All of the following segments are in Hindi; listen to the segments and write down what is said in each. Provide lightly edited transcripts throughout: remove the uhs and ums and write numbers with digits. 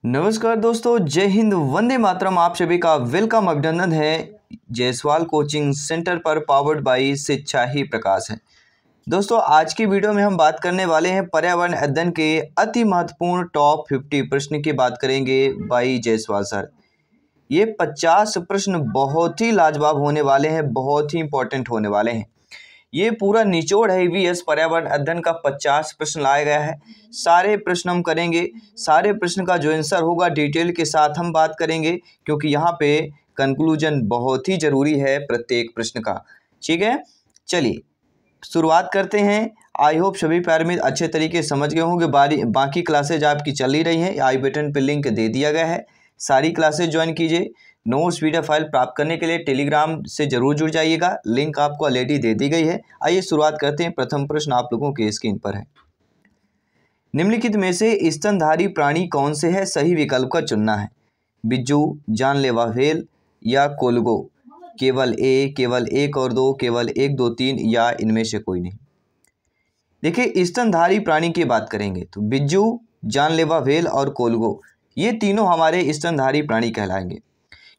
नमस्कार दोस्तों, जय हिंद, वंदे मातरम। आप सभी का वेलकम, अभिनंदन है जायसवाल कोचिंग सेंटर पर, पावर्ड बाई शिक्षा ही प्रकाश है। दोस्तों, आज की वीडियो में हम बात करने वाले हैं पर्यावरण अध्ययन के अति महत्वपूर्ण टॉप 50 प्रश्न की बात करेंगे बाई जायसवाल सर। ये 50 प्रश्न बहुत ही लाजवाब होने वाले हैं, बहुत ही इंपॉर्टेंट होने वाले हैं। ये पूरा निचोड़ है ईवीएस पर्यावरण अध्ययन का 50 प्रश्न लाया गया है। सारे प्रश्न हम करेंगे, सारे प्रश्न का जो आंसर होगा डिटेल के साथ हम बात करेंगे, क्योंकि यहाँ पे कंक्लूजन बहुत ही ज़रूरी है प्रत्येक प्रश्न का। ठीक है, चलिए शुरुआत करते हैं। आई होप सभी प्यारे मित्र अच्छे तरीके से समझ गए होंगे। बाकी क्लासेज आपकी चल ही रही हैं, आई बटन पर लिंक दे दिया गया है, सारी क्लासेज ज्वाइन कीजिए। नोट्स वीडियो फाइल प्राप्त करने के लिए टेलीग्राम से जरूर जुड़ जाइएगा, लिंक आपको ऑलरेडी दे दी गई है। आइए शुरुआत करते हैं। प्रथम प्रश्न आप लोगों के स्क्रीन पर है। निम्नलिखित में से स्तनधारी प्राणी कौन से है? सही विकल्प का चुनना है। बिज्जू, जानलेवा व्हेल या कोलगो? केवल ए, केवल 1 और 2, केवल 1, 2, 3 या इनमें से कोई नहीं। देखिए, स्तनधारी प्राणी की बात करेंगे तो बिज्जू, जानलेवा व्हेल और कोलगो, ये तीनों हमारे स्तनधारी प्राणी कहलाएंगे,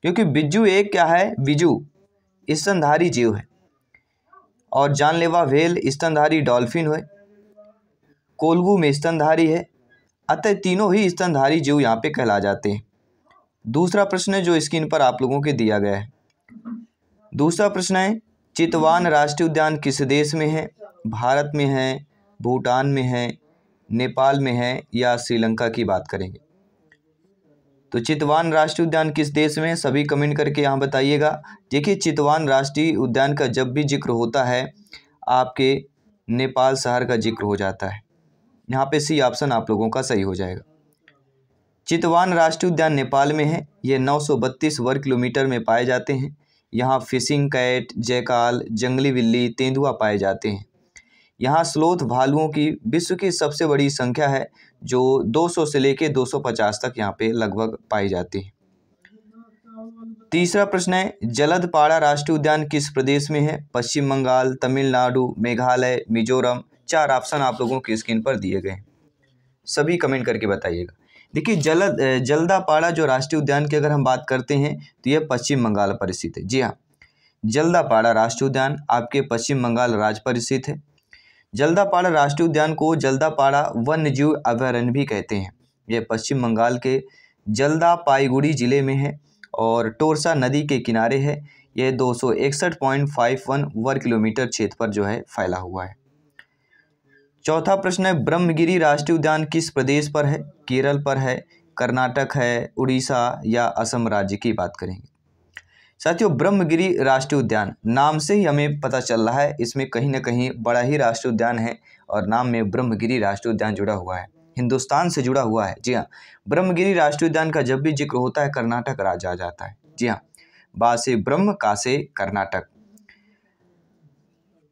क्योंकि बिज्जू एक क्या है? बिजू स्तनधारी जीव है, और जानलेवा व्हेल स्तनधारी डॉल्फिन है, कोलगू में स्तनधारी है। अतः तीनों ही स्तनधारी जीव यहाँ पे कहला जाते हैं। दूसरा प्रश्न है जो स्क्रीन पर आप लोगों के दिया गया है। दूसरा प्रश्न है, चितवान राष्ट्रीय उद्यान किस देश में है? भारत में है, भूटान में है, नेपाल में है या श्रीलंका की बात करेंगे। तो चितवान राष्ट्रीय उद्यान किस देश में है? सभी कमेंट करके यहाँ बताइएगा। देखिए, चितवान राष्ट्रीय उद्यान का जब भी जिक्र होता है आपके नेपाल शहर का जिक्र हो जाता है। यहाँ पे सी ऑप्शन आप लोगों का सही हो जाएगा। चितवान राष्ट्रीय उद्यान नेपाल में है। ये 932 वर्ग किलोमीटर में पाए जाते हैं। यहाँ फिशिंग कैट, जैकाल, जंगली बिल्ली, तेंदुआ पाए जाते हैं। यहाँ स्लोथ भालुओं की विश्व की सबसे बड़ी संख्या है, जो 200 से लेकर 250 तक यहाँ पे लगभग पाई जाती है। तीसरा प्रश्न है, जलदपाड़ा राष्ट्रीय उद्यान किस प्रदेश में है? पश्चिम बंगाल, तमिलनाडु, मेघालय, मिजोरम। 4 ऑप्शन आप लोगों की स्क्रीन पर दिए गए हैं, सभी कमेंट करके बताइएगा। देखिए, जलदापाड़ा जो राष्ट्रीय उद्यान की अगर हम बात करते हैं तो यह पश्चिम बंगाल पर स्थित है। जी हाँ, जलदापाड़ा राष्ट्रीय उद्यान आपके पश्चिम बंगाल राज्य पर स्थित है। जलदापाड़ा राष्ट्रीय उद्यान को जलदापाड़ा वन्यजीव अभयारण्य भी कहते हैं। यह पश्चिम बंगाल के जलदापाईगुड़ी जिले में है और टोरसा नदी के किनारे है। यह 261.51 वर्ग किलोमीटर क्षेत्र पर जो है फैला हुआ है। चौथा प्रश्न है, ब्रह्मगिरी राष्ट्रीय उद्यान किस प्रदेश पर है? केरल पर है, कर्नाटक है, उड़ीसा या असम राज्य की बात करेंगे। साथियों, ब्रह्मगिरी राष्ट्रीय उद्यान नाम से ही हमें पता चल रहा है, इसमें कहीं ना कहीं बड़ा ही राष्ट्रीय उद्यान है और नाम में ब्रह्मगिरी राष्ट्रीय उद्यान जुड़ा हुआ है, हिंदुस्तान से जुड़ा हुआ है। जी हाँ, ब्रह्मगिरी राष्ट्रीय उद्यान का जब भी जिक्र होता है कर्नाटक राज्य आ जाता है। जी हाँ, बा से ब्रह्म, का से कर्नाटक।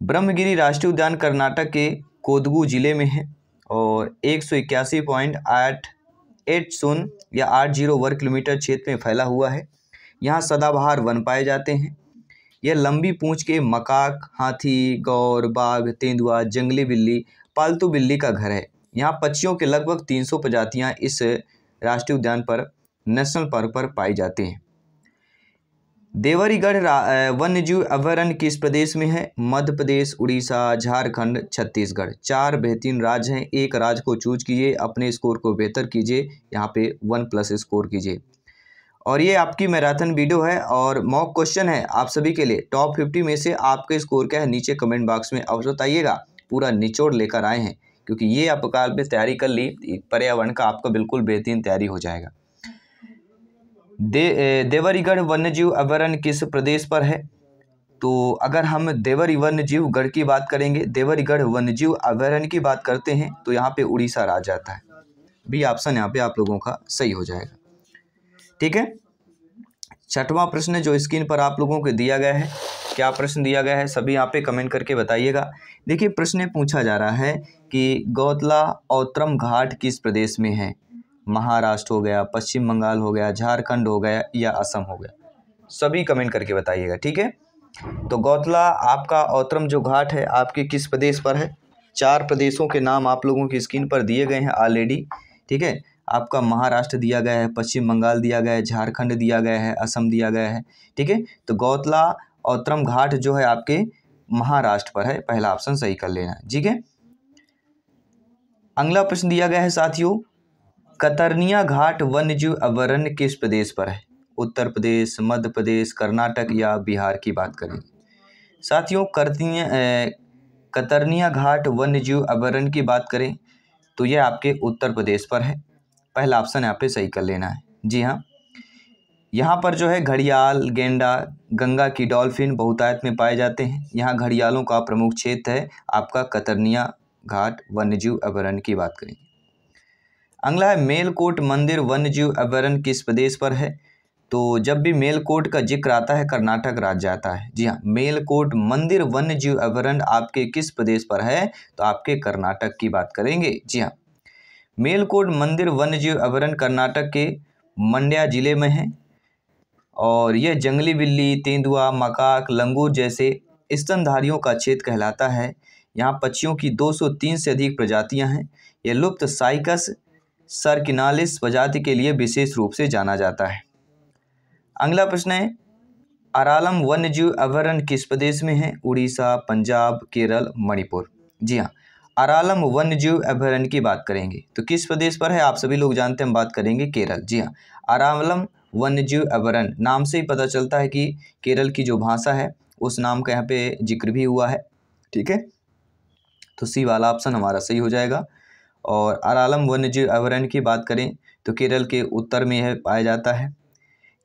ब्रह्मगिरी राष्ट्रीय उद्यान कर्नाटक के कोडगू जिले में है और 181.880 या 80 वर्ग किलोमीटर क्षेत्र में फैला हुआ है। यहाँ सदाबहार वन पाए जाते हैं। यह लंबी पूंछ के मकाक, हाथी, गौर, बाघ, तेंदुआ, जंगली बिल्ली, पालतू बिल्ली का घर है। यहाँ पक्षियों के लगभग 300 प्रजातियाँ इस राष्ट्रीय उद्यान पर, नेशनल पार्क पर पाई जाती हैं। देवरीगढ़ वन्यजीव अभयारण्य किस प्रदेश में है? मध्य प्रदेश, उड़ीसा, झारखंड, छत्तीसगढ़। 4 बेहतरीन राज्य हैं, एक राज्य को चूज कीजिए, अपने स्कोर को बेहतर कीजिए, यहाँ पे 1+ स्कोर कीजिए। और ये आपकी मैराथन वीडियो है और मॉक क्वेश्चन है आप सभी के लिए। टॉप 50 में से आपके स्कोर क्या है नीचे कमेंट बॉक्स में अवश्य बताइएगा। पूरा निचोड़ लेकर आए हैं, क्योंकि ये आप काल पे तैयारी कर ली, पर्यावरण का आपका बिल्कुल बेहतरीन तैयारी हो जाएगा। देवरीगढ़ वन्यजीव अभयारण्य किस प्रदेश पर है? तो अगर हम देवरी वन्यजीव गढ़ की बात करेंगे, देवरीगढ़ वन्यजीव अभयारण्य की बात करते हैं तो यहाँ पे उड़ीसा राज्य आता है। बी ऑप्शन यहाँ पे आप लोगों का सही हो जाएगा। ठीक है, छठवां प्रश्न जो स्क्रीन पर आप लोगों को दिया गया है, क्या प्रश्न दिया गया है सभी यहाँ पे कमेंट करके बताइएगा। देखिए, प्रश्न पूछा जा रहा है कि गौतला औत्रम घाट किस प्रदेश में है? महाराष्ट्र हो गया, पश्चिम बंगाल हो गया, झारखंड हो गया या असम हो गया, सभी कमेंट करके बताइएगा। ठीक है, तो गौतला आपका औत्रम जो घाट है आपके किस प्रदेश पर है? 4 प्रदेशों के नाम आप लोगों की स्क्रीन पर दिए गए हैं ऑलरेडी। ठीक है, आपका महाराष्ट्र दिया गया है, पश्चिम बंगाल दिया गया है, झारखंड दिया गया है, असम दिया गया है। ठीक है, तो गौतला औतरम घाट जो है आपके महाराष्ट्र पर है, पहला ऑप्शन सही कर लेना। ठीक है, अगला प्रश्न दिया गया है साथियों, कतरनिया घाट वन्यजीव अभयारण्य किस प्रदेश पर है? उत्तर प्रदेश, मध्य प्रदेश, कर्नाटक या बिहार की बात करें साथियों। कतरनिया घाट वन्यजीव अभयारण्य की बात करें तो यह आपके उत्तर प्रदेश पर है, पहला ऑप्शन यहाँ पे सही कर लेना है। जी हाँ, यहाँ पर जो है घड़ियाल, गेंडा, गंगा की डॉल्फिन बहुतायत में पाए जाते हैं। यहाँ घड़ियालों का प्रमुख क्षेत्र है आपका कतरनिया घाट वन्यजीव अभयारण्य की बात करें। अगला है मेलकोट मंदिर वन्यजीव अभयारण्य किस प्रदेश पर है? तो जब भी मेलकोट का जिक्र आता है कर्नाटक राज्य आता है। जी हाँ, मेलकोट मंदिर वन्यजीव अभयारण्य आपके किस प्रदेश पर है? तो आपके कर्नाटक की बात करेंगे। जी हाँ, मेलकोट मंदिर वन्यजीव अभयारण्य कर्नाटक के मंड्या जिले में है और यह जंगली बिल्ली, तेंदुआ, मकाक, लंगूर जैसे स्तनधारियों का क्षेत्र कहलाता है। यहाँ पक्षियों की 203 से अधिक प्रजातियाँ हैं। यह लुप्त साइकस सर्किनालिस प्रजाति के लिए विशेष रूप से जाना जाता है। अगला प्रश्न है, अरालम वन्यजीव अभयारण्य किस प्रदेश में है? उड़ीसा, पंजाब, केरल, मणिपुर। जी हाँ, अरालम वन्यजीव अभयारण्य की बात करेंगे तो किस प्रदेश पर है? आप सभी लोग जानते हैं, हम बात करेंगे केरल। जी हाँ, अरालम वन्यजीव अभयारण्य नाम से ही पता चलता है कि केरल की जो भाषा है उस नाम का यहाँ पे जिक्र भी हुआ है। ठीक है, तो सी वाला ऑप्शन हमारा सही हो जाएगा। और अरालम वन्यजीव अभयारण्य की बात करें तो केरल के उत्तर में यह पाया जाता है।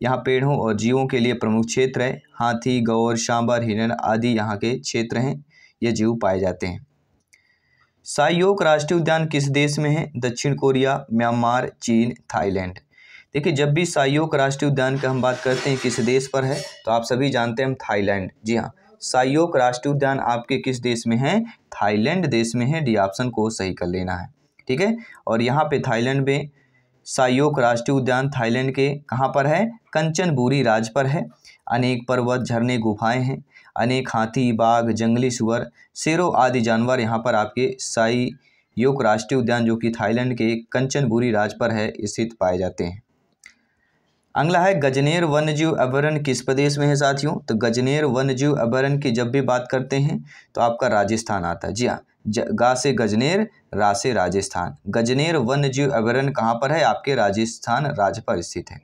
यहाँ पेड़ों और जीवों के लिए प्रमुख क्षेत्र है। हाथी, गौर, सांबर, हिरण आदि यहाँ के क्षेत्र हैं, ये जीव पाए जाते हैं। साइयोक राष्ट्रीय उद्यान किस देश में है? दक्षिण कोरिया, म्यांमार, चीन, थाईलैंड। देखिए, जब भी साइयोक राष्ट्रीय उद्यान का हम बात करते हैं किस देश पर है तो आप सभी जानते हैं थाईलैंड। जी हाँ, साइयोक राष्ट्रीय उद्यान आपके किस देश में है? थाईलैंड देश में है। डी ऑप्शन को सही कर लेना है। ठीक है, और यहाँ पे थाईलैंड में साइयोक राष्ट्रीय उद्यान थाईलैंड के कहाँ पर है? कंचनबुरी राज्य पर है। अनेक पर्वत, झरने, गुफाएं हैं। अनेक हाथी, बाघ, जंगली सुअर, शेरों आदि जानवर यहाँ पर आपके साइयोक राष्ट्रीय उद्यान जो कि थाईलैंड के कंचनबुरी राज्य पर है स्थित पाए जाते हैं। अगला है गजनेर वन्यजीव अभयारण्य किस प्रदेश में है साथियों? तो गजनेर वन्यजीव अभयारण्य की जब भी बात करते हैं तो आपका राजस्थान आता है। जी हाँ, गा से गजनेर, रा से राजस्थान। गजनेर वन्यजीव अभयारण्य कहाँ पर है? आपके राजस्थान राज्य पर स्थित है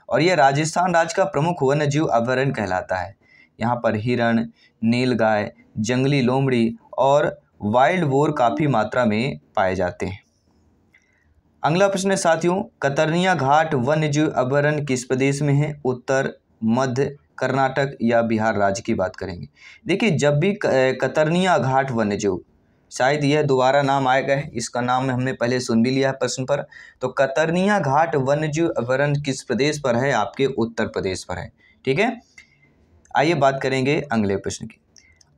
और यह राजस्थान राज्य का प्रमुख वन्यजीव अभयारण्य कहलाता है। यहाँ पर हिरण, नीलगाय, जंगली लोमड़ी और वाइल्ड बोर काफ़ी मात्रा में पाए जाते हैं। अगला प्रश्न है साथियों, कतरनिया घाट वन्यजीव अभयारण्य किस प्रदेश में है? उत्तर, मध्य, कर्नाटक या बिहार राज्य की बात करेंगे। देखिए, जब भी कतरनिया घाट वन्यजीव, शायद यह दोबारा नाम आएगा, इसका नाम हमने पहले सुन भी लिया है प्रश्न पर। तो कतरनिया घाट वन्यजीव अभयारण्य किस प्रदेश पर है? आपके उत्तर प्रदेश पर है। ठीक है, आइए बात करेंगे अगले प्रश्न की।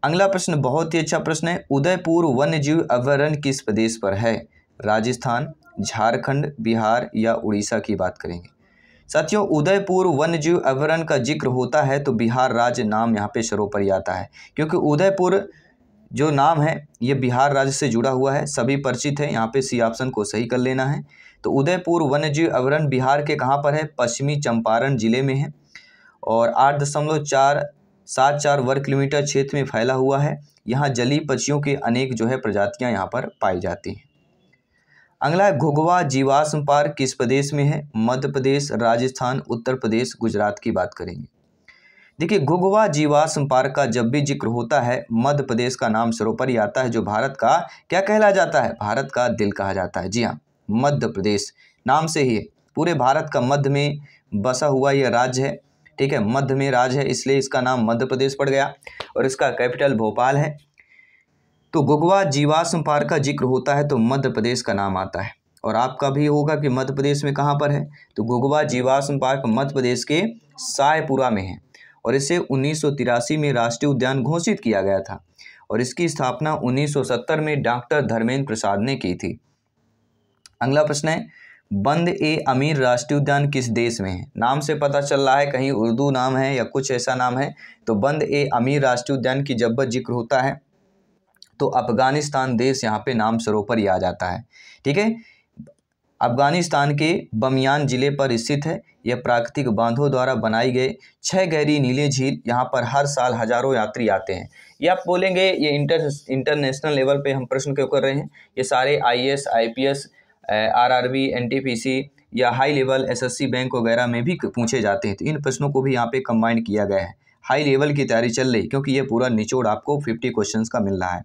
अगला प्रश्न बहुत ही अच्छा प्रश्न है, उदयपुर वन्यजीव अभयारण्य किस प्रदेश पर है? राजस्थान, झारखंड, बिहार या उड़ीसा की बात करेंगे। साथियों, उदयपुर वन्यजीव अभयारण्य का जिक्र होता है तो बिहार राज्य नाम यहाँ पे सर्वोपरि आता है, क्योंकि उदयपुर जो नाम है ये बिहार राज्य से जुड़ा हुआ है, सभी परिचित है। यहाँ पे सी ऑप्शन को सही कर लेना है। तो उदयपुर वन्यजीव अभयारण्य बिहार के कहाँ पर है? पश्चिमी चंपारण जिले में है और 8.474 वर्ग किलोमीटर क्षेत्र में फैला हुआ है। यहाँ जलीय पक्षियों के अनेक जो है प्रजातियाँ यहाँ पर पाई जाती हैं। अगला है घुघवा जीवाश्म पार्क किस प्रदेश में है? मध्य प्रदेश, राजस्थान, उत्तर प्रदेश, गुजरात की बात करेंगे। देखिए, घुघवा जीवाश्म पार्क का जब भी जिक्र होता है मध्य प्रदेश का नाम सर्वोपरि आता है, जो भारत का क्या कहला जाता है? भारत का दिल कहा जाता है। जी हाँ, मध्य प्रदेश नाम से ही पूरे भारत का मध्य में बसा हुआ यह राज्य है। ठीक है, मध्य में राज्य है इसलिए इसका नाम मध्य प्रदेश पड़ गया और इसका कैपिटल भोपाल है। तो घुघवा जीवाश्म पार्क का जिक्र होता है तो मध्य प्रदेश का नाम आता है। और आपका भी होगा कि मध्य प्रदेश में कहाँ पर है? तो घुघवा जीवाश्म पार्क मध्य प्रदेश के सायपुरा में है और इसे 1983 में राष्ट्रीय उद्यान घोषित किया गया था और इसकी स्थापना 1970 में डॉक्टर धर्मेंद्र प्रसाद ने की थी। अगला प्रश्न है, बंद ए अमीर राष्ट्रीय उद्यान किस देश में है? नाम से पता चल रहा है कहीं उर्दू नाम है या कुछ ऐसा नाम है। तो बंद ए अमीर राष्ट्रीय उद्यान की जब जिक्र होता है तो अफगानिस्तान देश यहाँ पे नाम सर्वोपरि आ जाता है। ठीक है, अफगानिस्तान के बमियान जिले पर स्थित है। यह प्राकृतिक बांधों द्वारा बनाई गई 6 गहरी नीली झील, यहाँ पर हर साल हजारों यात्री आते हैं। ये आप बोलेंगे ये इंटरनेशनल लेवल पे हम प्रश्न क्यों कर रहे हैं। ये सारे IAS, IPS, RRB, NTPC या हाई लेवल SSC बैंक वगैरह में भी पूछे जाते हैं। तो इन प्रश्नों को भी यहाँ पे कंबाइन किया गया है। हाई लेवल की तैयारी चल रही, क्योंकि ये पूरा निचोड़ आपको 50 क्वेश्चंस का मिल रहा है।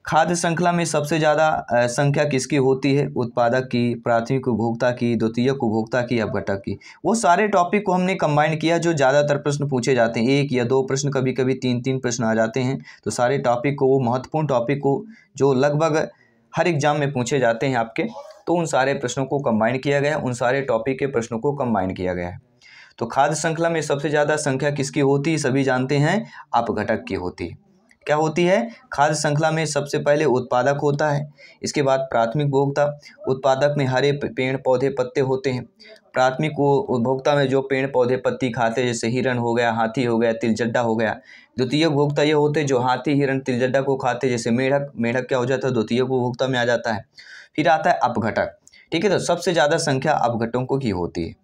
खाद्य श्रृंखला में सबसे ज़्यादा संख्या किसकी होती है? उत्पादक की, प्राथमिक उपभोक्ता की, द्वितीयक उपभोक्ता की, अपघटक की। वो सारे टॉपिक को हमने कंबाइन किया जो ज़्यादातर प्रश्न पूछे जाते हैं। 1 या 2 प्रश्न, कभी कभी 3-3 प्रश्न आ जाते हैं। तो सारे टॉपिक को, वो महत्वपूर्ण टॉपिक को जो लगभग हर एग्जाम में पूछे जाते हैं आपके, तो उन सारे प्रश्नों को कंबाइन किया गया, उन सारे टॉपिक के प्रश्नों को कंबाइन किया गया है। तो खाद्य श्रृंखला में सबसे ज़्यादा संख्या किसकी होती है? सभी जानते हैं, अपघटक की होती है। क्या होती है? खाद्य श्रृंखला में सबसे पहले उत्पादक होता है, इसके बाद प्राथमिक उपभोक्ता। उत्पादक में हरे पेड़ पौधे पत्ते होते हैं। प्राथमिक उपभोक्ता में जो पेड़ पौधे पत्ती खाते हैं, जैसे हिरण हो गया, हाथी हो गया, तिलजड्डा हो गया। द्वितीय उपभोक्ता ये होते हैं जो हाथी, हिरण, तिलजड्डा को खाते हैं, जैसे मेढक। मेढक क्या हो जाता है? द्वितीय उपभोक्ता में आ जाता है। फिर आता है अपघटक। ठीक है, तो सबसे ज़्यादा संख्या अपघटकों की होती है।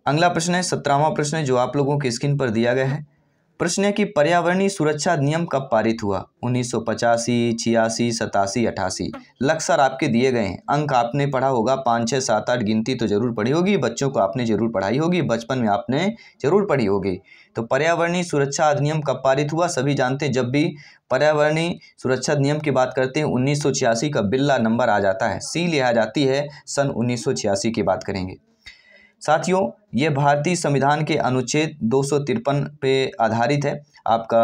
अगला प्रश्न है 17वां प्रश्न है, जो आप लोगों की स्क्रीन पर दिया गया है। प्रश्न है कि पर्यावरणीय सुरक्षा अधिनियम कब पारित हुआ? 1985, 86, 87, 88। लक्ष्य आपके दिए गए हैं। अंक आपने पढ़ा होगा 5, 6, 7, 8 गिनती तो जरूर पढ़ी होगी, बच्चों को आपने जरूर पढ़ाई होगी, बचपन में आपने जरूर पढ़ी होगी। तो पर्यावरणीय सुरक्षा अधिनियम कब पारित हुआ? सभी जानते हैं, जब भी पर्यावरणीय सुरक्षा अधिनियम की बात करते हैं 1986 का बिल्ला नंबर आ जाता है, सी लिया जाती है, सन 1986 की बात करेंगे। साथियों, ये भारतीय संविधान के अनुच्छेद 253 पे आधारित है। आपका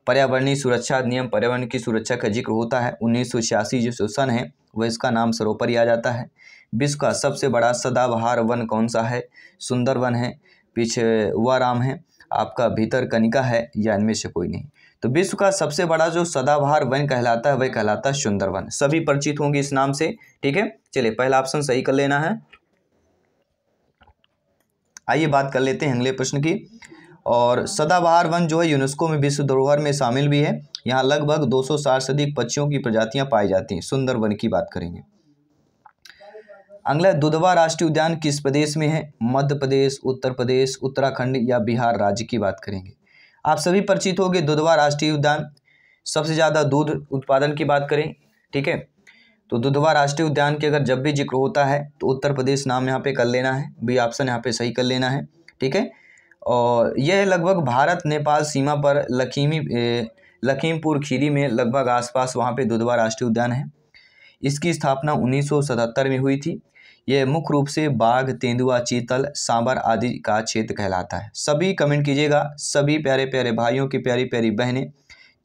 पर्यावरणीय सुरक्षा अधिनियम, पर्यावरण की सुरक्षा का जिक्र होता है। 1986 जो सन है वह इसका नाम सर्वोपरि आ जाता है। विश्व का सबसे बड़ा सदाबहार वन कौन सा है? सुंदर वन है, पिछवाराम है, आपका भीतरकनिका है, या इनमें से कोई नहीं। तो विश्व का सबसे बड़ा जो सदाबहार वन कहलाता है वह कहलाता है सुंदर वन। सभी परिचित होंगे इस नाम से। ठीक है, चलिए पहला ऑप्शन सही कर लेना है। आइए बात कर लेते हैं अगले प्रश्न की। और सदाबहार वन जो है यूनेस्को में विश्व धरोहर में शामिल भी है। यहाँ लगभग 260 से अधिक पक्षियों की प्रजातियां पाई जाती हैं। सुंदर वन की बात करेंगे। अगला दुधवा राष्ट्रीय उद्यान किस प्रदेश में है? मध्य प्रदेश, उत्तर प्रदेश, उत्तराखंड या बिहार राज्य की बात करेंगे। आप सभी परिचित होंगे दुधवा राष्ट्रीय उद्यान। सबसे ज़्यादा दूध उत्पादन की बात करें, ठीक है, तो दुधवा राष्ट्रीय उद्यान के अगर जब भी जिक्र होता है तो उत्तर प्रदेश नाम यहाँ पे कर लेना है, बी ऑप्शन यहाँ पे सही कर लेना है। ठीक है, और यह लगभग भारत नेपाल सीमा पर लखीमपुर खीरी में लगभग आसपास वहाँ पे दुधवा राष्ट्रीय उद्यान है। इसकी स्थापना 1977 में हुई थी। यह मुख्य रूप से बाघ, तेंदुआ, चीतल, सांबर आदि का क्षेत्र कहलाता है। सभी कमेंट कीजिएगा, सभी प्यारे प्यारे भाइयों की प्यारी प्यारी बहनें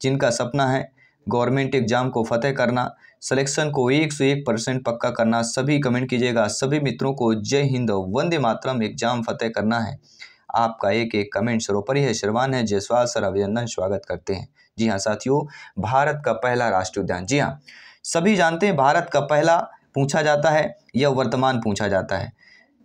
जिनका सपना है गवर्नमेंट एग्जाम को फतेह करना, सिलेक्शन को 101% पक्का करना, सभी कमेंट कीजिएगा। सभी मित्रों को जय हिंद, वंदे मातरम, एग्जाम फतेह करना है। आपका एक एक कमेंट सर्वोपरि है। श्रवान है जयसवाल सर, अभिनंदन, स्वागत करते हैं। जी हाँ साथियों, भारत का पहला राष्ट्रीय उद्यान, जी हाँ सभी जानते हैं भारत का पहला पूछा जाता है या वर्तमान पूछा जाता है,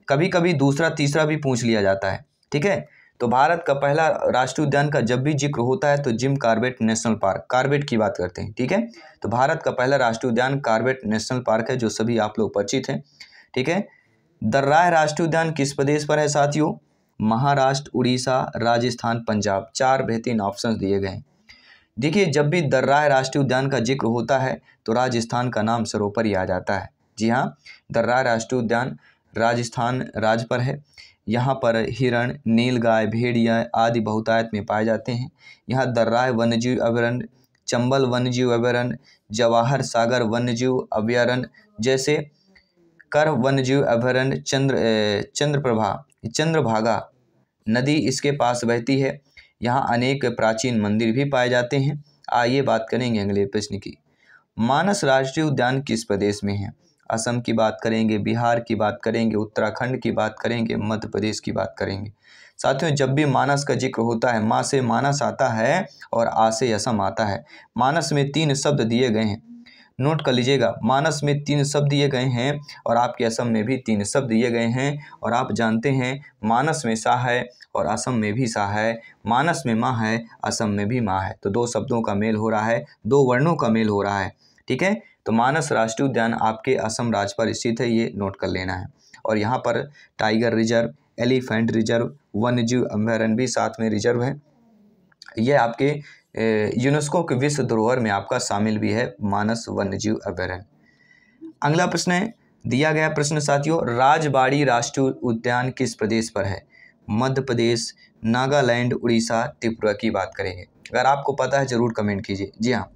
कभी कभी दूसरा तीसरा भी पूछ लिया जाता है। ठीक है, तो भारत का पहला राष्ट्रीय उद्यान का जब भी जिक्र होता है तो gym Corbett national park, Corbett की बात करते हैं। ठीक है, तो भारत का पहला राष्ट्रीय उद्यान कॉर्बेट नेशनल पार्क है, जो सभी आप लोग परिचित हैं। ठीक है, दर्राह राष्ट्रीय उद्यान किस प्रदेश पर है साथियों? महाराष्ट्र, उड़ीसा, राजस्थान, पंजाब। 4 बेहतरीन ऑप्शन दिए गए हैं। देखिए, जब भी दर्राह राष्ट्रीय उद्यान का जिक्र होता है तो राजस्थान का नाम सर्वोपरि आ जाता है। जी हाँ, दर्राह राष्ट्रीय उद्यान राजस्थान राज्य पर है। यहाँ पर हिरण, नीलगाय, भेड़िया आदि बहुतायत में पाए जाते हैं। यहाँ दर्राह वन्यजीव अभयारण्य, चंबल वन्यजीव अभयारण्य, जवाहर सागर वन्यजीव अभयारण्य जैसे कर वन्यजीव अभयारण्य, चंद्रभागा नदी इसके पास बहती है। यहाँ अनेक प्राचीन मंदिर भी पाए जाते हैं। आइए बात करेंगे अगले प्रश्न की। मानस राष्ट्रीय उद्यान किस प्रदेश में है? असम की बात करेंगे, बिहार की बात करेंगे, उत्तराखंड की बात करेंगे, मध्य प्रदेश की बात करेंगे। साथियों, जब भी मानस का जिक्र होता है, माँ से मानस आता है और आ से असम आता है। मानस में 3 शब्द दिए गए हैं, नोट कर लीजिएगा। मानस में 3 शब्द दिए गए हैं और आपके असम में भी 3 शब्द दिए गए हैं। और आप जानते हैं मानस में सा है और असम में भी सा है, मानस में माँ है, असम में भी माँ है। तो 2 शब्दों का मेल हो रहा है, 2 वर्णों का मेल हो रहा है। ठीक है, तो मानस राष्ट्रीय उद्यान आपके असम राज्य पर स्थित है, ये नोट कर लेना है। और यहाँ पर टाइगर रिजर्व, एलिफेंट रिजर्व, वन्यजीव अभयारण्य भी साथ में रिजर्व है। यह आपके यूनेस्को के विश्व धरोहर में आपका शामिल भी है, मानस वन्यजीव अभयारण्य। अगला प्रश्न है, दिया गया प्रश्न साथियों, राजबाड़ी राष्ट्रीय उद्यान किस प्रदेश पर है? मध्य प्रदेश, नागालैंड, उड़ीसा, त्रिपुरा की बात करेंगे। अगर आपको पता है जरूर कमेंट कीजिए। जी हाँ,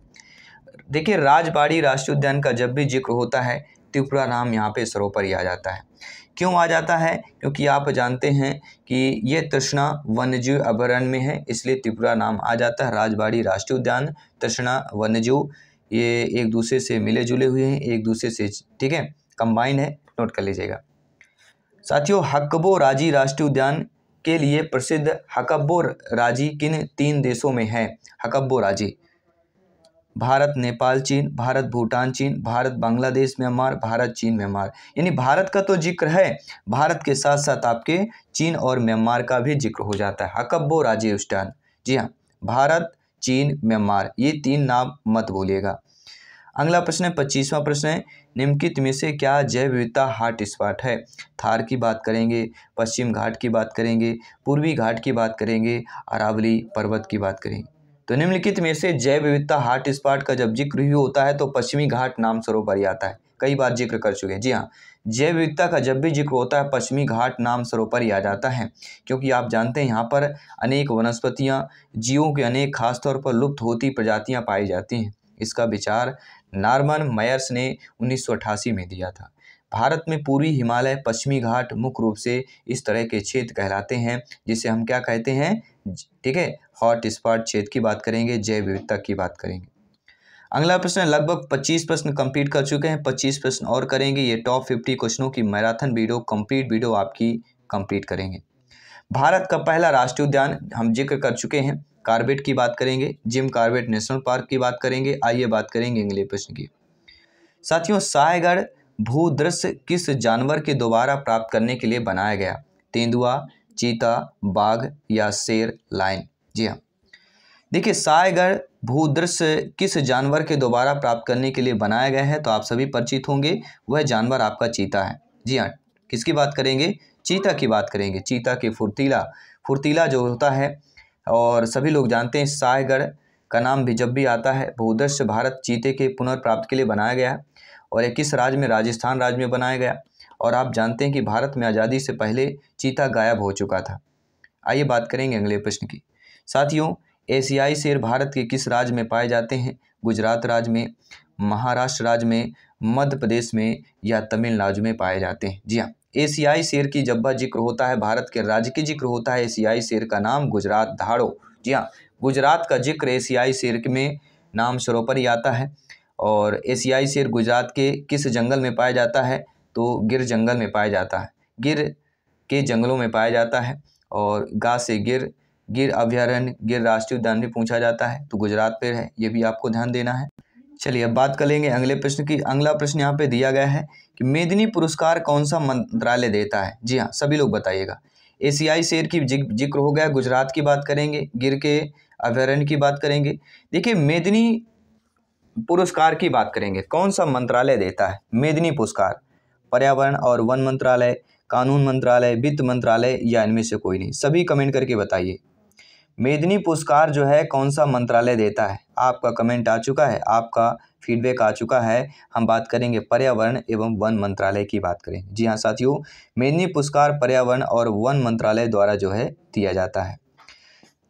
देखिए राजबाड़ी राष्ट्रीय उद्यान का जब भी जिक्र होता है त्रिपुरा नाम यहाँ पे सर्वोपरि आ जाता है। क्यों आ जाता है? क्योंकि आप जानते हैं कि ये तृष्णा वन्यजीव अभयारण्य में है, इसलिए त्रिपुरा नाम आ जाता है। राजबाड़ी राष्ट्रीय उद्यान, तृष्णा, वन्यजीव, ये एक दूसरे से मिले जुले हुए हैं, एक दूसरे से, ठीक है, कंबाइन है, नोट कर लीजिएगा। साथियों, हकबो राजी राष्ट्रीय उद्यान के लिए प्रसिद्ध हकबो राजी किन 3 देशों में है? हकबो राजी, भारत, नेपाल, चीन, भारत, भूटान, चीन, भारत, बांग्लादेश, म्यांमार, भारत, चीन, म्यांमार। यानी भारत का तो जिक्र है, भारत के साथ साथ आपके चीन और म्यांमार का भी जिक्र हो जाता है। हकबो राज्य उद्यान, जी हाँ, भारत, चीन, म्यांमार, ये 3 नाम मत भूलिएगा। अगला प्रश्न है, 25वां प्रश्न है, निम्नलिखित में से क्या जैव विविधता हॉट स्पॉट है? थार की बात करेंगे, पश्चिम घाट की बात करेंगे, पूर्वी घाट की बात करेंगे, अरावली पर्वत की बात करेंगे। तो निम्नलिखित में से जैव विविधता हॉट स्पॉट का जब जिक्र ही होता है तो पश्चिमी घाट नाम सर्वोपरि आता है। कई बार जिक्र कर चुके हैं। जी हाँ, जैव विविधता का जब भी जिक्र होता है पश्चिमी घाट नाम सर्वोपरि आ जाता है, क्योंकि आप जानते हैं यहाँ पर अनेक वनस्पतियाँ, जीवों के अनेक खासतौर पर लुप्त होती प्रजातियाँ पाई जाती हैं। इसका विचार नॉर्मन मायर्स ने 1988 में दिया था। भारत में पूर्वी हिमालय, पश्चिमी घाट मुख्य रूप से इस तरह के क्षेत्र कहलाते हैं, जिसे हम क्या कहते हैं, ठीक है, हॉट स्पॉट क्षेत्र की बात करेंगे, जैव विविधता की बात करेंगे। अगला प्रश्न, लगभग 25 प्रश्न कंप्लीट कर चुके हैं, 25 प्रश्न और करेंगे। ये टॉप 50 क्वेश्चनों की मैराथन वीडियो, कंप्लीट वीडियो आपकी कंप्लीट करेंगे। भारत का पहला राष्ट्रीय उद्यान हम जिक्र कर चुके हैं, कॉर्बेट की बात करेंगे, जिम कॉर्बेट नेशनल पार्क की बात करेंगे। आइए बात करेंगे अगले प्रश्न की। साथियों, सायगढ़ भूदृश्य किस जानवर के दोबारा प्राप्त करने के लिए बनाया गया? तेंदुआ, चीता, बाघ या शेर, लायन? जी हाँ, देखिए सायगढ़ भूदृश्य किस जानवर के दोबारा प्राप्त करने के लिए बनाया गया है? तो आप सभी परिचित होंगे, वह जानवर आपका चीता है। जी हाँ, किसकी बात करेंगे? चीता की बात करेंगे। चीता के फुर्तीला जो होता है, और सभी लोग जानते हैं सायगढ़ का नाम भी जब भी आता है, भूदृश्य भारत चीते के पुनर्प्राप्त के लिए बनाया गया है। और ये किस राज्य में? राजस्थान राज्य में बनाया गया। और आप जानते हैं कि भारत में आज़ादी से पहले चीता गायब हो चुका था। आइए बात करेंगे अगले प्रश्न की। साथियों, एशियाई शेर भारत के किस राज्य में पाए जाते हैं? गुजरात राज्य में, महाराष्ट्र राज्य में, मध्य प्रदेश में या तमिलनाडु में पाए जाते हैं? जी हाँ, एशियाई शेर की जब जिक्र होता है, भारत के राज्य की जिक्र होता है, एशियाई शेर का नाम गुजरात धाड़ो। जी हाँ, गुजरात का जिक्र एशियाई शेर में नाम सर्वोपरि आता है। और एशियाई शेर गुजरात के किस जंगल में पाया जाता है? तो गिर जंगल में पाया जाता है, गिर के जंगलों में पाया जाता है। और गा से गिर अभयारण्य, गिर राष्ट्रीय उद्यान भी पूछा जाता है, तो गुजरात पे है, ये भी आपको ध्यान देना है। चलिए अब बात कर लेंगे अगले प्रश्न की। अगला प्रश्न यहाँ पे दिया गया है कि मेदिनी पुरस्कार कौन सा मंत्रालय देता है? जी हाँ, सभी लोग बताइएगा। एशियाई शेर की जिक्र हो गया, गुजरात की बात करेंगे, गिर के अभयारण्य की बात करेंगे। देखिए मेदिनी पुरस्कार की बात करेंगे, कौन सा मंत्रालय देता है मेदिनी पुरस्कार? पर्यावरण और वन मंत्रालय, कानून मंत्रालय, वित्त मंत्रालय या इनमें से कोई नहीं? सभी कमेंट करके बताइए। मेदिनी पुरस्कार जो है कौन सा मंत्रालय देता है? आपका कमेंट आ चुका है, आपका फीडबैक आ चुका है। हम बात करेंगे पर्यावरण एवं वन मंत्रालय की बात करें। जी हाँ साथियों, मेदिनी पुरस्कार पर्यावरण और वन मंत्रालय द्वारा जो है दिया जाता है।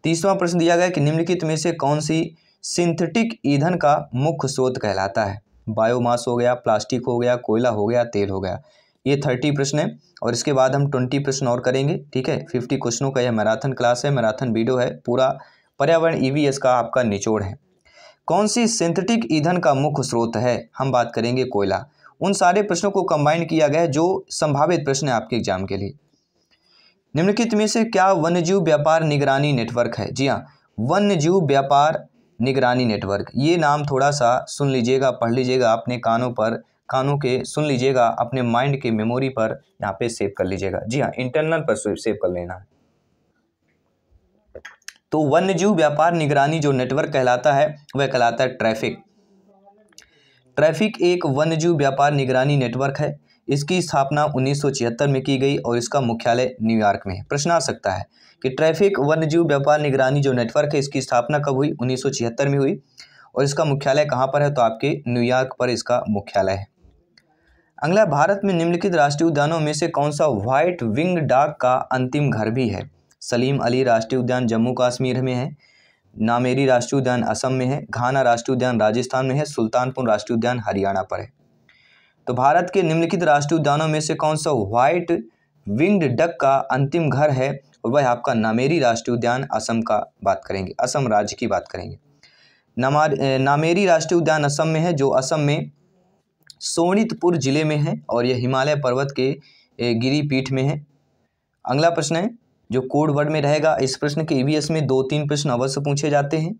30वां प्रश्न दिया गया कि निम्नलिखित में से कौन सी सिंथेटिक ईंधन का मुख्य स्रोत कहलाता है? बायोमास हो गया, प्लास्टिक हो गया, कोयला हो गया, तेल हो गया। ये 30 प्रश्न है और इसके बाद हम 20 प्रश्न और करेंगे। ठीक है, 50 क्वेश्चनों का यह मैराथन क्लास है, मैराथन वीडियो है, पूरा पर्यावरण ईवीएस का आपका निचोड़ है। कौन सी सिंथेटिक ईंधन का मुख्य स्रोत है? हम बात करेंगे कोयला। उन सारे प्रश्नों को कंबाइन किया गया है जो संभावित प्रश्न है आपके एग्जाम के लिए। निम्नलिखित में से क्या वन्यजीव व्यापार निगरानी नेटवर्क है? जी हाँ, वन्यजीव व्यापार निगरानी नेटवर्क। ये नाम थोड़ा सा सुन लीजिएगा, पढ़ लीजिएगा, अपने कानों के सुन लीजिएगा, अपने माइंड के मेमोरी पर यहाँ पे सेव कर लीजिएगा। जी हाँ, इंटरनल पर सेव कर लेना है। तो वन्यजीव व्यापार निगरानी जो नेटवर्क कहलाता है वह कहलाता है ट्रैफिक। ट्रैफिक एक वन्यजीव व्यापार निगरानी नेटवर्क है। इसकी स्थापना 1976 में की गई और इसका मुख्यालय न्यूयॉर्क में है। प्रश्न आ सकता है कि ट्रैफिक वन्यजीव व्यापार निगरानी जो नेटवर्क है इसकी स्थापना कब हुई? 1976 में हुई और इसका मुख्यालय कहाँ पर है? तो आपके न्यूयॉर्क पर इसका मुख्यालय है। अगला, भारत में निम्नलिखित राष्ट्रीय उद्यानों में से कौन सा व्हाइट विंग डॉग का अंतिम घर भी है? सलीम अली राष्ट्रीय उद्यान जम्मू कश्मीर में है, नामेरी राष्ट्रीय उद्यान असम में है, घाना राष्ट्रीय उद्यान राजस्थान में है, सुल्तानपुर राष्ट्रीय उद्यान हरियाणा पर है। तो भारत के निम्नलिखित राष्ट्रीय उद्यानों में से कौन सा व्हाइट विंग्ड डक का अंतिम घर है? और वह आपका नामेरी राष्ट्रीय उद्यान असम का बात करेंगे, असम राज्य की बात करेंगे। नामेरी राष्ट्रीय उद्यान असम में है, जो असम में सोनितपुर जिले में है और यह हिमालय पर्वत के गिरिपीठ में है। अगला प्रश्न है जो कोड वर्ड में रहेगा। इस प्रश्न के ईवीएस में 2-3 प्रश्न अवश्य पूछे जाते हैं।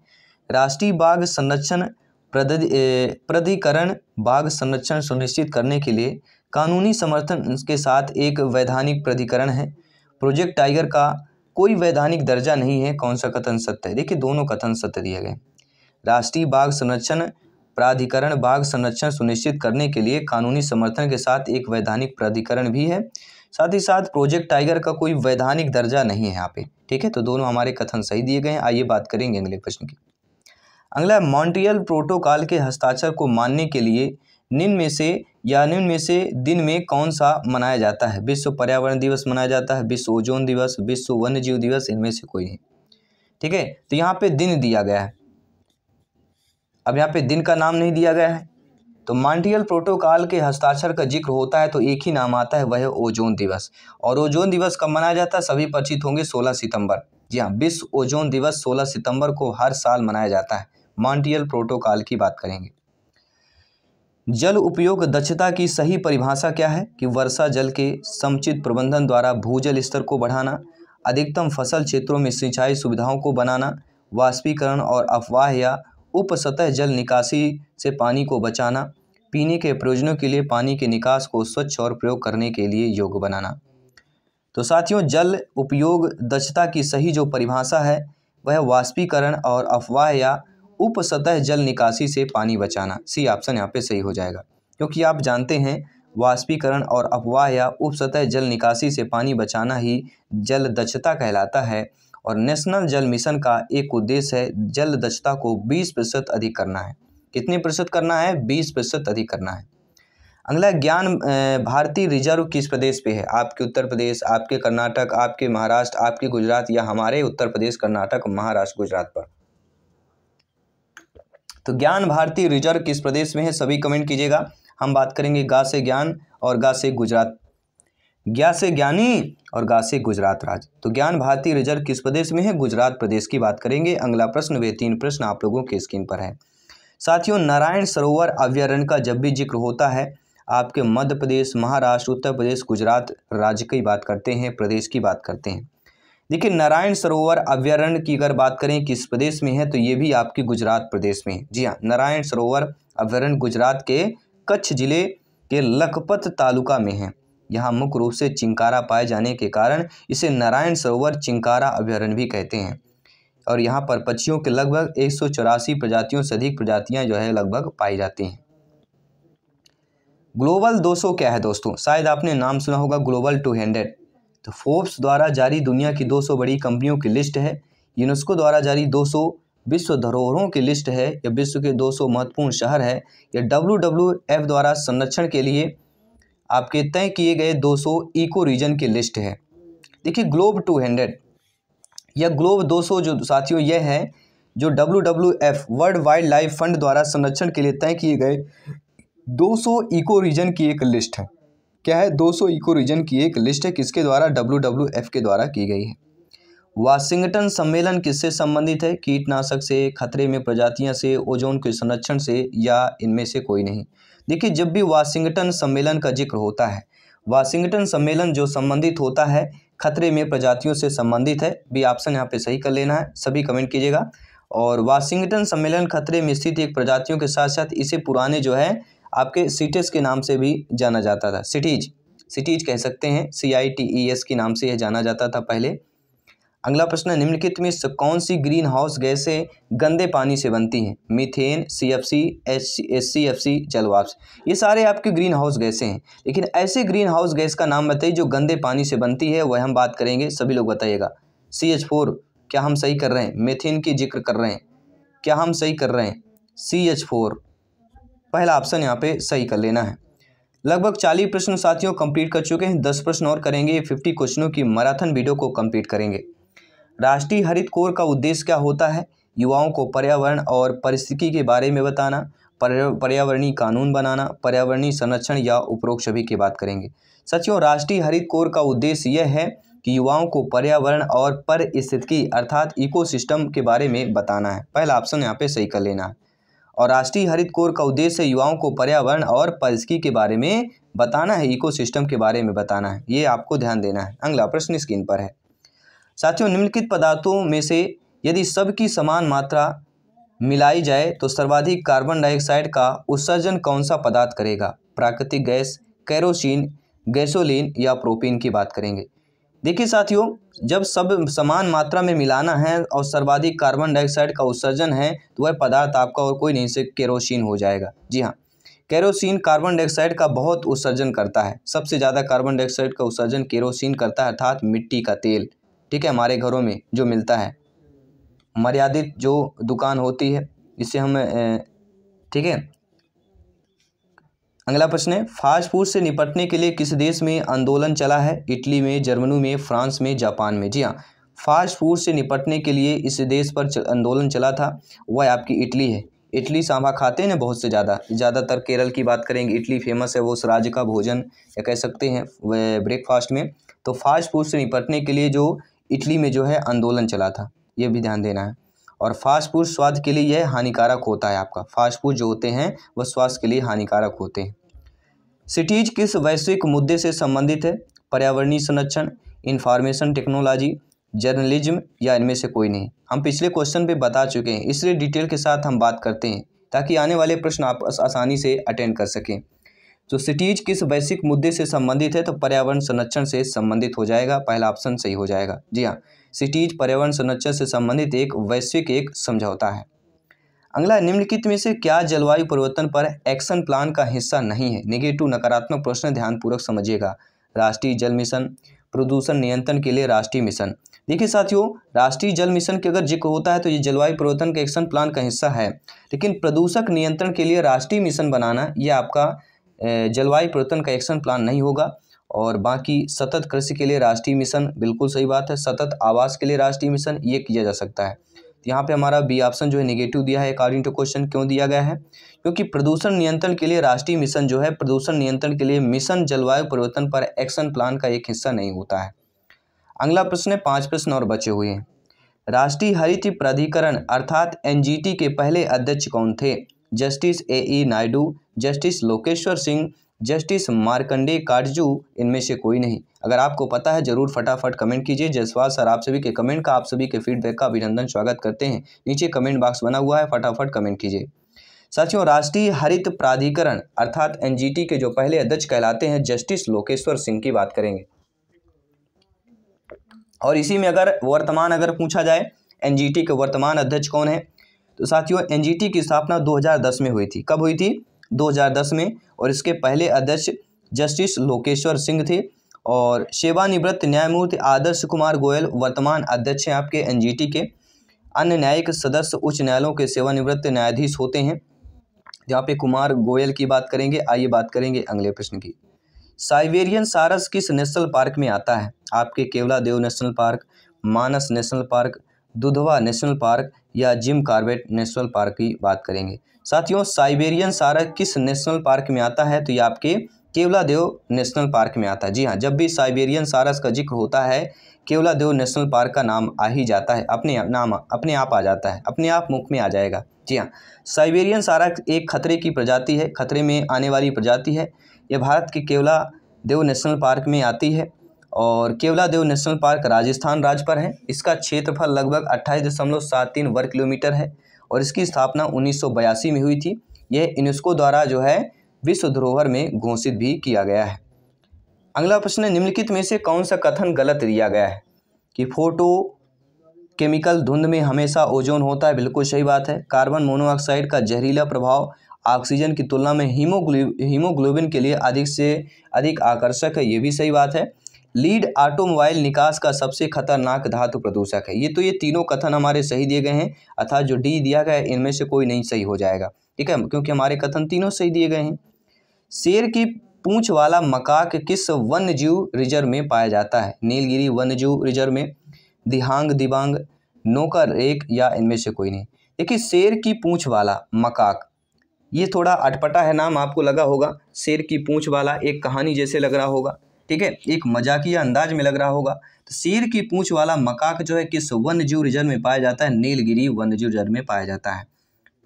राष्ट्रीय बाघ संरक्षण प्राधिकरण बाघ संरक्षण सुनिश्चित करने के लिए कानूनी समर्थन के साथ एक वैधानिक प्राधिकरण है। प्रोजेक्ट टाइगर का कोई वैधानिक दर्जा नहीं है। कौन सा कथन सत्य है? देखिए, दोनों कथन सत्य दिए गए। राष्ट्रीय बाघ संरक्षण प्राधिकरण बाघ संरक्षण सुनिश्चित करने के लिए कानूनी समर्थन के साथ एक वैधानिक प्राधिकरण भी है, साथ ही साथ प्रोजेक्ट टाइगर का कोई वैधानिक दर्जा नहीं है यहाँ पे। ठीक है, तो दोनों हमारे कथन सही दिए गए हैं। आइए बात करेंगे अगले प्रश्न की। अगला, मॉन्ट्रियल प्रोटोकॉल के हस्ताक्षर को मानने के लिए निम्न में से दिन में कौन सा मनाया जाता है? विश्व पर्यावरण दिवस मनाया जाता है, विश्व ओजोन दिवस, विश्व वन्यजीव दिवस, इनमें से कोई नहीं। ठीक है, तो यहाँ पे दिन दिया गया है। अब यहाँ पे दिन का नाम नहीं दिया गया है। तो मॉन्ट्रियल प्रोटोकॉल के हस्ताक्षर का जिक्र होता है तो एक ही नाम आता है, वह है ओजोन दिवस। और ओजोन दिवस कब मनाया जाता है? सभी परिचित होंगे, 16 सितंबर। जी हाँ, विश्व ओजोन दिवस 16 सितंबर को हर साल मनाया जाता है। मॉन्ट्रियल प्रोटोकॉल की बात करेंगे। जल उपयोग दक्षता की सही परिभाषा क्या है? कि वर्षा जल के समुचित प्रबंधन द्वारा भूजल स्तर को बढ़ाना, अधिकतम फसल क्षेत्रों में सिंचाई सुविधाओं को बनाना, वाष्पीकरण और अफवाह या उप सतह जल निकासी से पानी को बचाना, पीने के प्रयोजनों के लिए पानी के निकास को स्वच्छ और प्रयोग करने के लिए योग्य बनाना। तो साथियों, जल उपयोग दक्षता की सही जो परिभाषा है वह वाष्पीकरण और अफवाह या उप सतह जल निकासी से पानी बचाना। सी ऑप्शन यहाँ पे सही हो जाएगा, क्योंकि आप जानते हैं वाष्पीकरण और अफवाह या उप सतह जल निकासी से पानी बचाना ही जल दक्षता कहलाता है। और नेशनल जल मिशन का एक उद्देश्य है जल दक्षता को 20% अधिक करना है। कितने प्रतिशत करना है? 20% अधिक करना है। अगला, ज्ञान भारती रिजर्व किस प्रदेश पे है? आपके उत्तर प्रदेश, आपके कर्नाटक, आपके महाराष्ट्र, आपके गुजरात या हमारे उत्तर प्रदेश, कर्नाटक, महाराष्ट्र, गुजरात पर? तो ज्ञान भारती रिजर्व किस प्रदेश में है? सभी कमेंट कीजिएगा। हम बात करेंगे गा से ज्ञान और गा से गुजरात, ज्ञा से ज्ञानी और गा से गुजरात राज्य। तो ज्ञान भारती रिजर्व किस प्रदेश में है? गुजरात प्रदेश की बात करेंगे। अगला प्रश्न, वे 3 प्रश्न आप लोगों के स्क्रीन पर है। साथियों, नारायण सरोवर अभ्यारण्य का जब भी जिक्र होता है आपके मध्य प्रदेश, महाराष्ट्र, उत्तर प्रदेश, गुजरात राज्य की बात करते हैं, प्रदेश की बात करते हैं। देखिए, नारायण सरोवर अभ्यारण्य की अगर बात करें किस प्रदेश में है तो ये भी आपके गुजरात प्रदेश में है। जी हाँ, नारायण सरोवर अभ्यारण्य गुजरात के कच्छ जिले के लखपत तालुका में है। यहाँ मुख्य रूप से चिंकारा पाए जाने के कारण इसे नारायण सरोवर चिंकारा अभ्यारण्य भी कहते हैं। और यहाँ पर पक्षियों के लगभग 184 प्रजातियों से अधिक प्रजातियाँ जो है लगभग पाई जाती हैं। ग्लोबल 200 क्या है दोस्तों? शायद आपने नाम सुना होगा, ग्लोबल 200। तो फोर्ब्स द्वारा जारी दुनिया की 200 बड़ी कंपनियों की लिस्ट है। यूनेस्को द्वारा जारी 200 विश्व धरोहरों की लिस्ट है, या विश्व के 200 महत्वपूर्ण शहर है, या WWF द्वारा संरक्षण के लिए आपके तय किए गए 200 इको रीजन की लिस्ट है। देखिए, ग्लोब 200 या ग्लोब 200 जो साथियों यह है जो WWF world wild life fund द्वारा संरक्षण के लिए तय किए गए 200 इको रीजन की एक लिस्ट है। क्या है? 200 इको रीजन की एक लिस्ट है। किसके द्वारा? WWF के द्वारा की गई है। वाशिंगटन सम्मेलन किससे संबंधित है? कीटनाशक से, खतरे में प्रजातियां से, ओजोन के संरक्षण से, या इनमें से कोई नहीं। देखिए, जब भी वाशिंगटन सम्मेलन का जिक्र होता है, वाशिंगटन सम्मेलन जो संबंधित होता है खतरे में प्रजातियों से संबंधित है। भी ऑप्शन यहाँ पे सही कर लेना है, सभी कमेंट कीजिएगा। और वाशिंगटन सम्मेलन खतरे में स्थित एक प्रजातियों के साथ साथ इसे पुराने जो है आपके सिटेस के नाम से भी जाना जाता था। सिटीज कह सकते हैं, CITES के नाम से यह जाना जाता था पहले। अगला प्रश्न है, निम्नलिखित में कौन सी ग्रीन हाउस गैसें गंदे पानी से बनती हैं? मीथेन, CFC, HCFC, जलवाष्प। ये सारे आपके ग्रीन हाउस गैसें हैं, लेकिन ऐसे ग्रीन हाउस गैस का नाम बताइए जो गंदे पानी से बनती है, वह हम बात करेंगे। सभी लोग बताइएगा। CH4 क्या हम सही कर रहे हैं? मीथेन की जिक्र कर रहे हैं, क्या हम सही कर रहे हैं? CH4 पहला ऑप्शन यहाँ पे सही कर लेना है। लगभग 40 प्रश्न साथियों कंप्लीट कर चुके हैं, 10 प्रश्न और करेंगे। 50 क्वेश्चनों की मैराथन वीडियो को कंप्लीट करेंगे। राष्ट्रीय हरित कोर का उद्देश्य क्या होता है? युवाओं को पर्यावरण और पारिस्थितिकी के बारे में बताना, पर्यावरणीय कानून बनाना, पर्यावरणीय संरक्षण या उपरोक्त सभी की बात करेंगे। साथियों, राष्ट्रीय हरित कोर का उद्देश्य यह है कि युवाओं को पर्यावरण और पारिस्थितिकी अर्थात इकोसिस्टम के बारे में बताना है। पहला ऑप्शन यहाँ पे सही कर लेना है। और राष्ट्रीय हरित कोर का उद्देश्य युवाओं को पर्यावरण और पारिस्थितिकी के बारे में बताना है, इकोसिस्टम के बारे में बताना है। ये आपको ध्यान देना है। अगला प्रश्न स्क्रीन पर है। साथियों, निम्नलिखित पदार्थों में से यदि सबकी समान मात्रा मिलाई जाए तो सर्वाधिक कार्बन डाइऑक्साइड का उत्सर्जन कौन सा पदार्थ करेगा? प्राकृतिक गैस, केरोसिन, गैसोलीन या प्रोपीन की बात करेंगे। देखिए साथियों, जब सब समान मात्रा में मिलाना है और सर्वाधिक कार्बन डाइऑक्साइड का उत्सर्जन है तो वह पदार्थ आपका और कोई नहीं से केरोसिन हो जाएगा। जी हाँ, केरोसिन कार्बन डाइऑक्साइड का बहुत उत्सर्जन करता है। सबसे ज़्यादा कार्बन डाइऑक्साइड का उत्सर्जन केरोसिन करता है, अर्थात मिट्टी का तेल। ठीक है, हमारे घरों में जो मिलता है, मर्यादित जो दुकान होती है जिससे हम ठीक है। अगला प्रश्न है, फास्ट फूड से निपटने के लिए किस देश में आंदोलन चला है? इटली में, जर्मनी में, फ्रांस में, जापान में। जी हाँ, फास्ट फूड से निपटने के लिए इस देश पर आंदोलन चला था, वह आपकी इटली है। इटली सांभर खाते हैं ना बहुत से ज़्यादातर केरल की बात करेंगे। इटली फेमस है, वो उस राज्य का भोजन या कह सकते हैं वह ब्रेकफास्ट में। तो फास्ट फूड से निपटने के लिए जो इटली में जो है आंदोलन चला था, ये भी ध्यान देना है। और फास्ट फूड स्वास्थ्य के लिए यह हानिकारक होता है। आपका फास्ट फूड जो होते हैं वह स्वास्थ्य के लिए हानिकारक होते हैं। सिटीज किस वैश्विक मुद्दे से संबंधित है? पर्यावरणीय संरक्षण, इंफॉर्मेशन टेक्नोलॉजी, जर्नलिज्म या इनमें से कोई नहीं। हम पिछले क्वेश्चन पे बता चुके हैं, इसलिए डिटेल के साथ हम बात करते हैं ताकि आने वाले प्रश्न आप आसानी से अटेंड कर सकें। तो सिटीज किस वैश्विक मुद्दे से संबंधित है? तो पर्यावरण संरक्षण से संबंधित हो जाएगा। पहला ऑप्शन सही हो जाएगा। जी हाँ, सिटीज पर्यावरण संरक्षण से संबंधित एक वैश्विक एक समझौता है। अगला, निम्नलिखित में से क्या जलवायु परिवर्तन पर एक्शन प्लान का हिस्सा नहीं है? नेगेटिव नकारात्मक प्रश्न ध्यानपूर्वक समझिएगा। राष्ट्रीय जल मिशन, प्रदूषण नियंत्रण के लिए राष्ट्रीय मिशन। देखिए साथियों, राष्ट्रीय जल मिशन के अगर जिक्र होता है तो ये जलवायु परिवर्तन के एक्शन प्लान का हिस्सा है, लेकिन प्रदूषक नियंत्रण के लिए राष्ट्रीय मिशन बनाना ये आपका जलवायु परिवर्तन का एक्शन प्लान नहीं होगा। और बाकी सतत कृषि के लिए राष्ट्रीय मिशन, बिल्कुल सही बात है। सतत आवास के लिए राष्ट्रीय मिशन ये किया जा सकता है। यहाँ पे हमारा बी ऑप्शन जो है नेगेटिव दिया है अकॉर्डिंग टू क्वेश्चन। क्यों दिया गया है? क्योंकि प्रदूषण नियंत्रण के लिए राष्ट्रीय मिशन जो है, प्रदूषण नियंत्रण के लिए मिशन जलवायु परिवर्तन पर एक्शन प्लान का एक हिस्सा नहीं होता है। अगला प्रश्न है, 5 प्रश्न और बचे हुए हैं। राष्ट्रीय हरित प्राधिकरण अर्थात NGT के पहले अध्यक्ष कौन थे? Justice AE Naidu, justice Lokeshwar Singh, justice Markandey Katju, इनमें से कोई नहीं। अगर आपको पता है जरूर फटाफट कमेंट कीजिए। जयसवाल सर आप सभी के कमेंट का, आप सभी के फीडबैक का अभिनंदन स्वागत करते हैं। नीचे कमेंट बॉक्स बना हुआ है, फटाफट कमेंट कीजिए। साथियों, राष्ट्रीय हरित प्राधिकरण अर्थात NGT के जो पहले अध्यक्ष कहलाते हैं जस्टिस लोकेश्वर सिंह की बात करेंगे। और इसी में अगर वर्तमान अगर पूछा जाए NGT के वर्तमान अध्यक्ष कौन है, तो साथियों NGT की स्थापना 2010 में हुई थी। कब हुई थी? 2010 में। और इसके पहले अध्यक्ष जस्टिस लोकेश्वर सिंह थे। और सेवानिवृत्त न्यायमूर्ति आदर्श कुमार गोयल वर्तमान अध्यक्ष हैं आपके NGT के। अन्य न्यायिक सदस्य उच्च न्यायालयों के सेवानिवृत्त न्यायाधीश होते हैं। यहाँ पे कुमार गोयल की बात करेंगे। आइए बात करेंगे अगले प्रश्न की। साइबेरियन सारस किस नेशनल पार्क में आता है? आपके Keoladeo national park, Manas national park, Dudhwa national park या जिम कॉर्बेट नेशनल पार्क की बात करेंगे। साथियों, साइबेरियन सारस किस नेशनल पार्क में आता है? तो ये आपके केवलादेव नेशनल पार्क में आता है। जी हाँ, जब भी साइबेरियन सारस का जिक्र होता है केवलादेव नेशनल पार्क का नाम आ ही जाता है, अपने आप आ जाता है, अपने आप मुख में आ जाएगा। जी हाँ, साइबेरियन सारस एक खतरे की प्रजाति है, खतरे में आने वाली प्रजाति है। यह भारत के केवलादेव नेशनल पार्क में आती है। और केवलादेव नेशनल पार्क राजस्थान राज्य पर है। इसका क्षेत्रफल लगभग 28.73 वर्ग किलोमीटर है और इसकी स्थापना 1982 में हुई थी। यह यूनेस्को द्वारा जो है विश्व धरोहर में घोषित भी किया गया है। अगला प्रश्न है, निम्नलिखित में से कौन सा कथन गलत दिया गया है? कि फोटो केमिकल धुंध में हमेशा ओजोन होता है, बिल्कुल सही बात है। कार्बन मोनोऑक्साइड का जहरीला प्रभाव ऑक्सीजन की तुलना में हीमोग्लोबिन के लिए अधिक से अधिक आकर्षक है, ये भी सही बात है। लीड ऑटोमोबाइल निकास का सबसे खतरनाक धातु प्रदूषक है। ये तीनों कथन हमारे सही दिए गए हैं, अर्थात जो डी दिया गया है इनमें से कोई नहीं सही हो जाएगा, ठीक है, क्योंकि हमारे कथन तीनों सही दिए गए हैं। शेर की पूंछ वाला मकाक किस वन्य जीव रिजर्व में पाया जाता है? नीलगिरी वन्य जीव रिजर्व में, दिहांग दिबांग, नोकर रेक या इनमें से कोई नहीं। देखिए शेर की पूंछ वाला मकाक, ये थोड़ा अटपटा है नाम, आपको लगा होगा। शेर की पूंछ वाला एक कहानी जैसे लग रहा होगा, ठीक है, एक मजाकिया अंदाज में लग रहा होगा। तो शेर की पूंछ वाला मकाक जो है किस वन्य जीव रिजर्व में पाया जाता है? नीलगिरी वन्य जीव रिजर्व में पाया जाता है,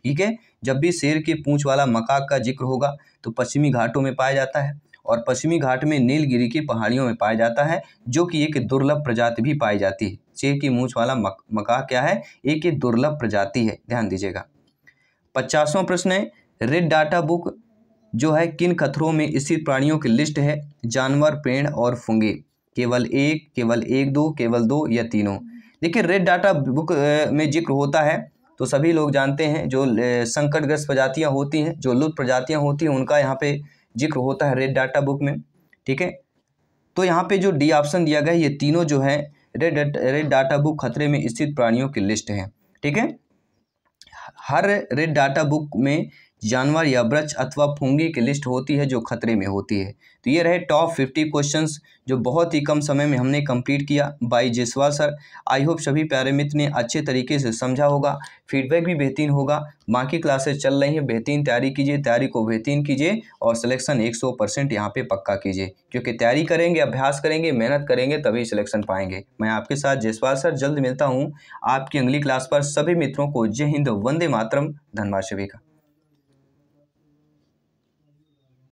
ठीक है। जब भी शेर की पूंछ वाला मकाक का जिक्र होगा तो पश्चिमी घाटों में पाया जाता है, और पश्चिमी घाट में नीलगिरी की पहाड़ियों में पाया जाता है, जो कि एक दुर्लभ प्रजाति भी पाई जाती है। शेर की मूंछ वाला मकाक क्या है? एक दुर्लभ प्रजाति है, ध्यान दीजिएगा। 50वां प्रश्न है, रेड डाटा बुक जो है किन खतरों में स्थित प्राणियों की लिस्ट है? जानवर, पेड़ और फुंगे। केवल एक, दो, केवल दो या तीनों। देखिए रेड डाटा बुक में जिक्र होता है तो सभी लोग जानते हैं, जो संकटग्रस्त प्रजातियां होती हैं, जो लुप्त प्रजातियां होती हैं, उनका यहाँ पे जिक्र होता है रेड डाटा बुक में, ठीक है। तो यहाँ पे जो डी ऑप्शन दिया गया है, ये तीनों जो है रेड डाटा बुक खतरे में स्थित प्राणियों की लिस्ट है, ठीक है। हर रेड डाटा बुक में जानवर या वृक्ष अथवा फुंगी की लिस्ट होती है जो खतरे में होती है। तो ये रहे टॉप 50 क्वेश्चंस जो बहुत ही कम समय में हमने कंप्लीट किया by Jaiswal sir. I hope सभी प्यारे मित्र ने अच्छे तरीके से समझा होगा, फीडबैक भी बेहतरीन होगा। बाकी क्लासेस चल रही हैं, बेहतरीन तैयारी कीजिए, तैयारी को बेहतरीन कीजिए और सिलेक्शन 100% यहाँ पे पक्का कीजिए, क्योंकि तैयारी करेंगे, अभ्यास करेंगे, मेहनत करेंगे तभी सिलेक्शन पाएंगे। मैं आपके साथ जयसवाल सर जल्द मिलता हूँ आपकी अगली क्लास पर। सभी मित्रों को जय हिंद, वंदे मातरम, धन्यवाद सभी का।